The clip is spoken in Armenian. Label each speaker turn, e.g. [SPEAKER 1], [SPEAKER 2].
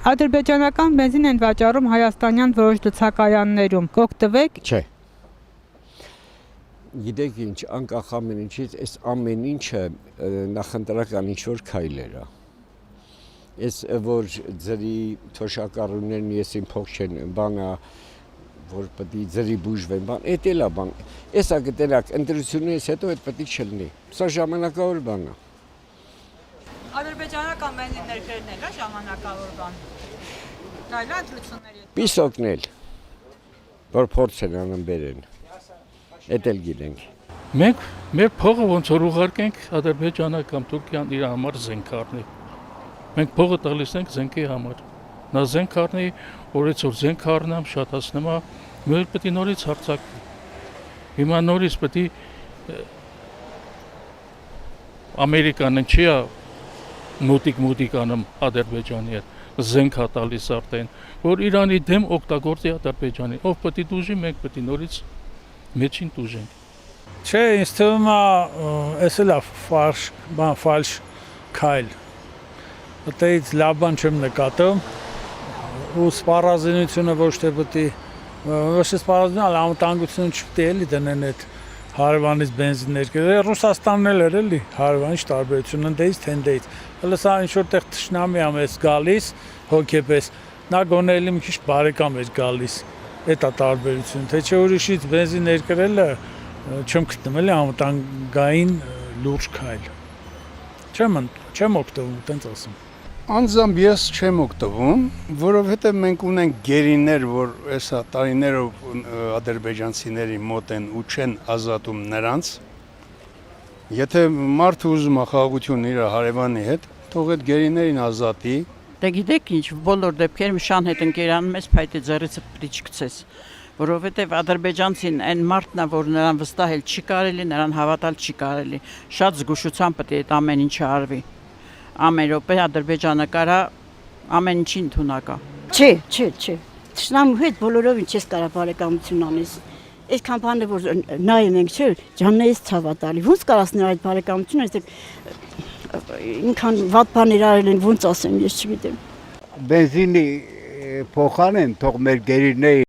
[SPEAKER 1] Ադրբեջանական բենզին են վաճառում հայաստանյան որոշ լցակայաններում, կօգտվեք։
[SPEAKER 2] Չէ։ Գիտեք ինչ, անկախ ամեն ինչից, այս ամեն ինչը նախընտրական ինչ-որ քայլեր է։ Այս որ ձրի թոշակառուներն եսին փող չեն, բանա, որ պետք է ձրի բուժվեն, բան, էդ էլ է բան։ Էսա գտերակ ընտրությունից հետո այդ պետք է չլինի։ Սա ժամանակավոր բան է։
[SPEAKER 1] Ադրբեջանական բենզին ներկրելն էլ է ժամանակավոր բան։ Այլ ընտրությունների հետ։
[SPEAKER 2] Պիս օգնել, որ փորձ են անում բերեն։ Էդ էլ գիտենք։
[SPEAKER 3] Մենք մեր փողը ոնց որ ուղարկենք Ադրբեջանը կամ Թուրքիան իր համար զենք առնի։ Մենք փողը տալիս ենք զենքի համար։ Նա զենք առնի, օրից որ զենք առնամ, շատացնում է, մեր պետք է նորից հարձակվի։ Հիմա նորից պետք է Ամերիկան չի մոտիկ անում Ադրբեջանի հետ, զենք է տալիս արդեն, որ Իրանի դեմ օգտագործի Ադրբեջանի, ով պետք է դուժի, մենք պետք է նորից մեջին դուժենք։
[SPEAKER 4] Չէ, ինձ թվում է, էս էլ է ֆալշ քայլ։ Այդից լավ բան չեմ նկատում, ու սպառազինությունը ոչ թե պետք է, ոչ թե սպառազինը, այլ անվտանգությունը չպետք է էլի դնեն այդ հարևանից բենզին ներկրել, Ռուսաստանն էլ էր էլի, հարևան ինչ տարբերություն ընդեից թե ընդեից։ Հələ սա ինչ-որ տեղ թշնամի ամ էս գալիս, հոգեպես, նա գոնե էլի մի քիչ բարեկամ էր գալիս, էդ է տարբերությունը, թե չէ ուրիշից բենզին ներկրելը չեմ գտնում էլի անվտանգային լուրջ քայլ։ Չեմ օգտվում, տենց ասեմ։
[SPEAKER 5] Անձամբ ես չեմ օգտվում, որովհետև մենք ունենք գերիներ, որ հեսա տարիներով ադրբեջանցիների մոտ են ու չեն ազատում նրանց։ Եթե մարդը ուզում է խաղաղություն իր հարևանի հետ, թող այդ գերիներին ազատի։
[SPEAKER 6] Դե գիտեք ինչ, բոլոր դեպքերում շան հետ ընկերանում ես, փայտի ձեռիցը պիտի չգցես, որովհետև ադրբեջանցին այն մարդն է, որ նրան վստահել չի կարելի, նրան հավատալ չի կարելի։ Շատ զգուշությամբ պետք է այդ ամեն ինչը արվի։ Ամեն րոպե Ադրբեջանը կարա ամեն ինչի ընդունակա։
[SPEAKER 7] Չէ։ Տշնամու հետ բոլորովին չես կարա բարեկամություն անես։ Այսքան բանը որ նայում ենք, չէ, ջաննեից ցավատալի։ Ոնց կարաս նրա այդ բարեկամությունը, այսինքն ինքան վատ բաներ արել են, ոնց ասեմ, ես չգիտեմ։
[SPEAKER 8] Բենզինի փոխանեն, թող մեր գերիների